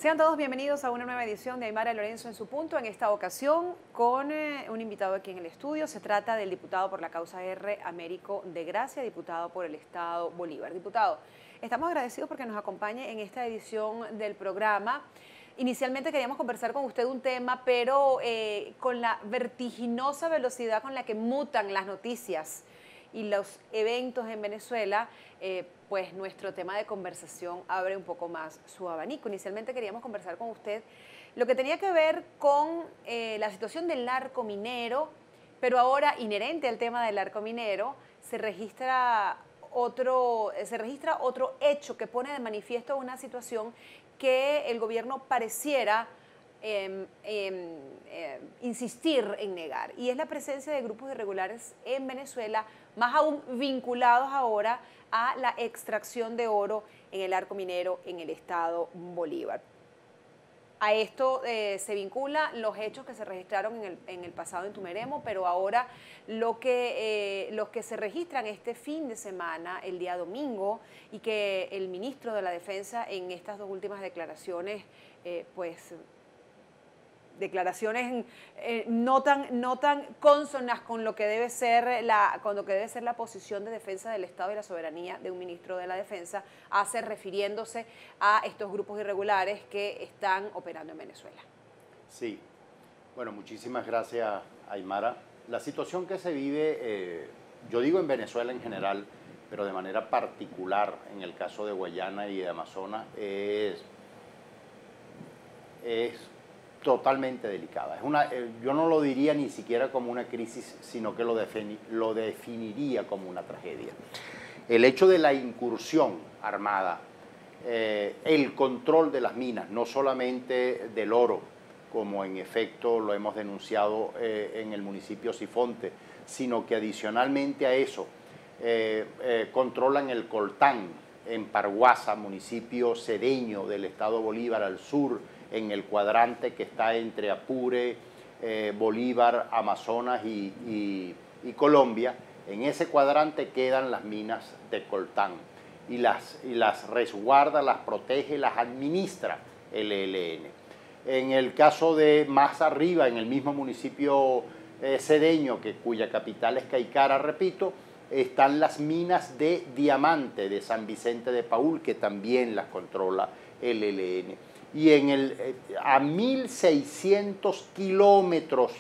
Sean todos bienvenidos a una nueva edición de Aymara Lorenzo en su punto, en esta ocasión con un invitado aquí en el estudio. Se trata del diputado por la causa R, Américo de Gracia, diputado por el Estado Bolívar. Diputado, estamos agradecidos porque nos acompañe en esta edición del programa. Inicialmente queríamos conversar con usted un tema, pero con la vertiginosa velocidad con la que mutan las noticias y los eventos en Venezuela, pues nuestro tema de conversación abre un poco más su abanico. Inicialmente queríamos conversar con usted lo que tenía que ver con la situación del narco minero, pero ahora, inherente al tema del narco minero, se registra otro hecho que pone de manifiesto una situación que el gobierno pareciera insistir en negar, y es la presencia de grupos irregulares en Venezuela, más aún vinculados ahora a la extracción de oro en el arco minero en el Estado Bolívar. A esto se vinculan los hechos que se registraron en el pasado en Tumeremo, pero ahora los que se registran este fin de semana, el día domingo, y que el ministro de la Defensa en estas dos últimas declaraciones, declaraciones no tan cónsonas con lo que debe ser la posición de defensa del Estado y la soberanía de un ministro de la Defensa, refiriéndose a estos grupos irregulares que están operando en Venezuela. Sí, bueno, muchísimas gracias, Aymara. La situación que se vive, yo digo en Venezuela en general, pero de manera particular en el caso de Guayana y de Amazonas, es totalmente delicada. Yo no lo diría ni siquiera como una crisis, sino que lo definiría como una tragedia. El hecho de la incursión armada, el control de las minas, no solamente del oro, como en efecto lo hemos denunciado en el municipio Sifonte, sino que adicionalmente a eso controlan el coltán en Parguasa, municipio sedeño del Estado Bolívar al sur, en el cuadrante que está entre Apure, Bolívar, Amazonas y Colombia. En ese cuadrante quedan las minas de coltán y las resguarda, las protege, las administra el ELN. En el caso de más arriba, en el mismo municipio sedeño, cuya capital es Caicara, repito, están las minas de diamante de San Vicente de Paúl, que también las controla el ELN. Y a 1.600 kilómetros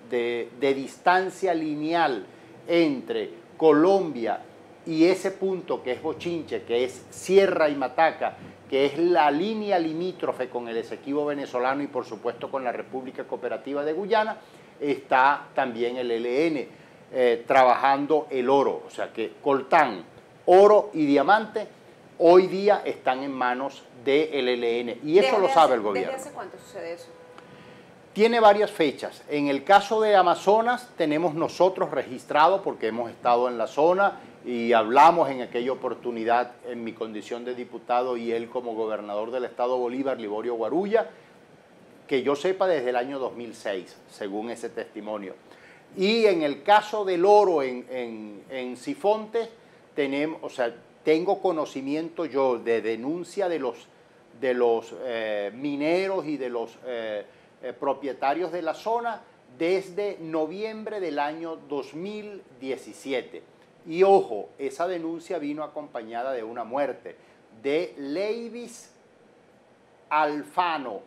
de distancia lineal entre Colombia y ese punto que es Bochinche, que es Sierra y Mataca, que es la línea limítrofe con el Esequibo venezolano y por supuesto con la República Cooperativa de Guyana, está también el ELN trabajando el oro. O sea que coltán, oro y diamante hoy día están en manos del ELN, y eso lo sabe el gobierno. ¿Desde hace cuánto sucede eso? Tiene varias fechas. En el caso de Amazonas tenemos nosotros registrado, porque hemos estado en la zona y hablamos en aquella oportunidad en mi condición de diputado y él como gobernador del Estado Bolívar, Liborio Guarulla, que yo sepa desde el año 2006, según ese testimonio. Y en el caso del oro en Sifonte, tengo conocimiento yo de denuncia de los mineros y de los propietarios de la zona desde noviembre del año 2017. Y ojo, esa denuncia vino acompañada de una muerte de Leivis Alfaro,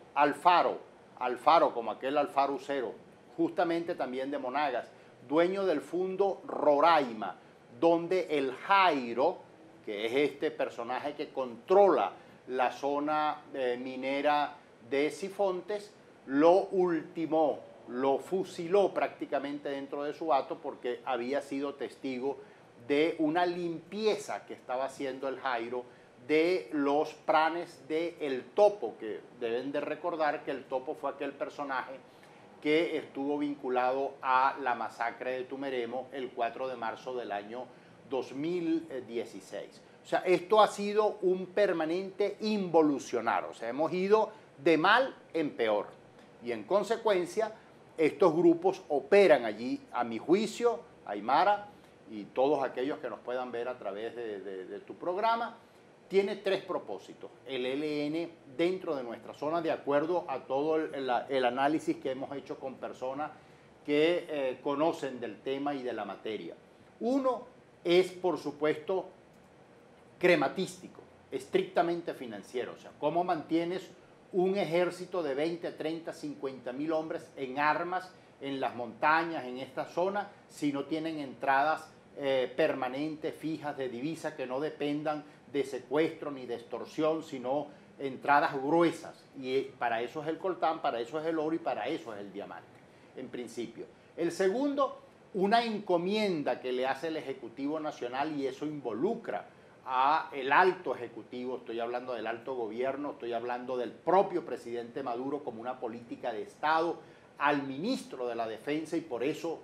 como aquel alfarucero, justamente también de Monagas, dueño del fundo Roraima, donde el Jairo, que es este personaje que controla la zona minera de Sifontes, lo ultimó, lo fusiló prácticamente dentro de su hato porque había sido testigo de una limpieza que estaba haciendo el Jairo de los pranes de El Topo, que deben de recordar que El Topo fue aquel personaje que estuvo vinculado a la masacre de Tumeremo el 4 de marzo del año 2016. O sea, esto ha sido un permanente involucionar, o sea, hemos ido de mal en peor. Y en consecuencia, estos grupos operan allí, a mi juicio, Aymara, y todos aquellos que nos puedan ver a través de tu programa, tiene tres propósitos. El ELN dentro de nuestra zona, de acuerdo a todo el análisis que hemos hecho con personas que conocen del tema y de la materia. Uno es, por supuesto, crematístico, estrictamente financiero. O sea, ¿cómo mantienes un ejército de 20, 30, 50 mil hombres en armas en las montañas, en esta zona, si no tienen entradas permanentes, fijas de divisa que no dependan de secuestro ni de extorsión, sino entradas gruesas? Y para eso es el coltán, para eso es el oro y para eso es el diamante, en principio. El segundo, una encomienda que le hace el Ejecutivo Nacional, y eso involucra a el alto ejecutivo, estoy hablando del alto gobierno, estoy hablando del propio presidente Maduro como una política de Estado, al ministro de la Defensa, y por eso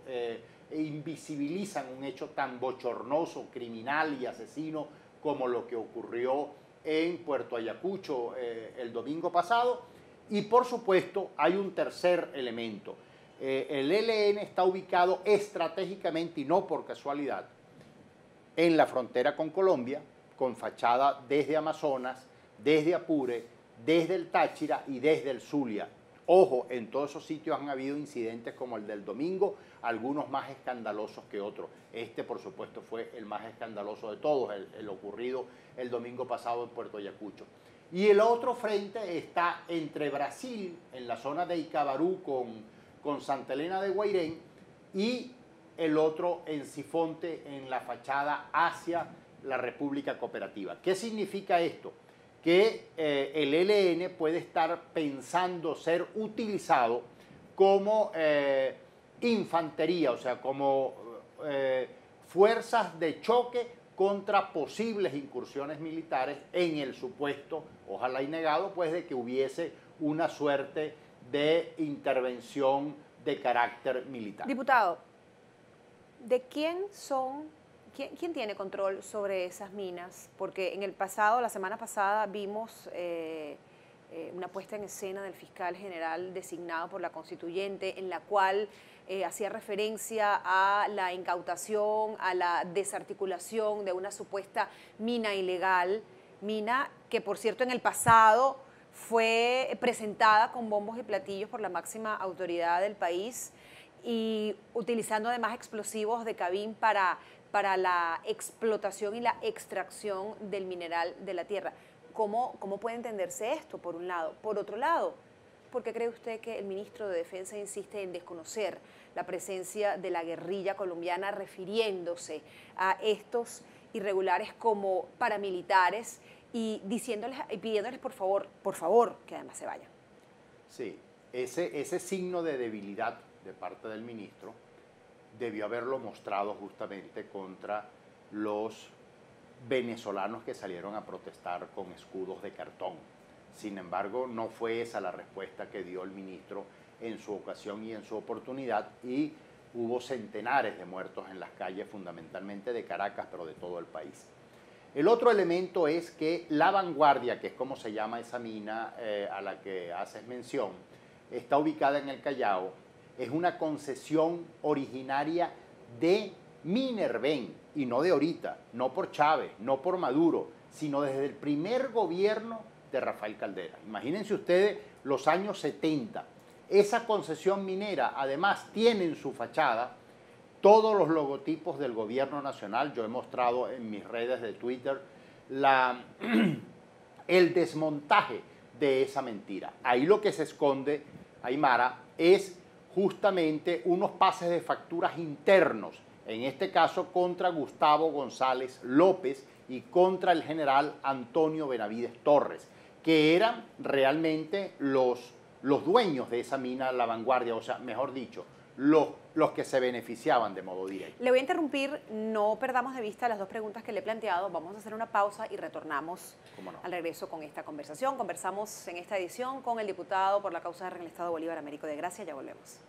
invisibilizan un hecho tan bochornoso, criminal y asesino como lo que ocurrió en Puerto Ayacucho el domingo pasado. Y por supuesto hay un tercer elemento. El ELN está ubicado estratégicamente y no por casualidad en la frontera con Colombia, con fachada desde Amazonas, desde Apure, desde el Táchira y desde el Zulia. Ojo, en todos esos sitios han habido incidentes como el del domingo, algunos más escandalosos que otros. Este, por supuesto, fue el más escandaloso de todos, el ocurrido el domingo pasado en Puerto Ayacucho. Y el otro frente está entre Brasil, en la zona de Icabarú, con Santa Elena de Guairén, y el otro en Sifonte, en la fachada hacia la República Cooperativa. ¿Qué significa esto? Que el ELN puede estar pensando ser utilizado como infantería, o sea, como fuerzas de choque contra posibles incursiones militares en el supuesto, ojalá y negado, pues de que hubiese una suerte de intervención de carácter militar. Diputado, ¿de quién tiene control sobre esas minas? Porque en el pasado, la semana pasada, vimos una puesta en escena del fiscal general designado por la constituyente, en la cual hacía referencia a la incautación, a la desarticulación de una supuesta mina ilegal, mina que, por cierto, en el pasado fue presentada con bombos y platillos por la máxima autoridad del país y utilizando además explosivos de Cabin para la explotación y la extracción del mineral de la tierra. ¿Cómo puede entenderse esto, por un lado? Por otro lado, ¿por qué cree usted que el ministro de Defensa insiste en desconocer la presencia de la guerrilla colombiana, refiriéndose a estos irregulares como paramilitares y diciéndoles y pidiéndoles por favor, que además se vayan? Sí, ese signo de debilidad de parte del ministro debió haberlo mostrado justamente contra los venezolanos que salieron a protestar con escudos de cartón. Sin embargo, no fue esa la respuesta que dio el ministro en su ocasión y en su oportunidad, y hubo centenares de muertos en las calles, fundamentalmente de Caracas, pero de todo el país. El otro elemento es que La Vanguardia, que es como se llama esa mina a la que haces mención, está ubicada en el Callao, es una concesión originaria de Minerven, y no de ahorita, no por Chávez, no por Maduro, sino desde el primer gobierno de Rafael Caldera. Imagínense ustedes los años 70. Esa concesión minera además tiene en su fachada todos los logotipos del gobierno nacional. Yo he mostrado en mis redes de Twitter el desmontaje de esa mentira. Ahí lo que se esconde, Aymara, es justamente unos pases de facturas internos, en este caso contra Gustavo González López y contra el general Antonio Benavides Torres, que eran realmente los dueños de esa mina La Vanguardia, o sea, mejor dicho, los que se beneficiaban de modo directo. Le voy a interrumpir, no perdamos de vista las dos preguntas que le he planteado. Vamos a hacer una pausa y retornamos al regreso con esta conversación. Conversamos en esta edición con el diputado por la causa R en el Estado Bolívar, Américo de Gracia. Ya volvemos.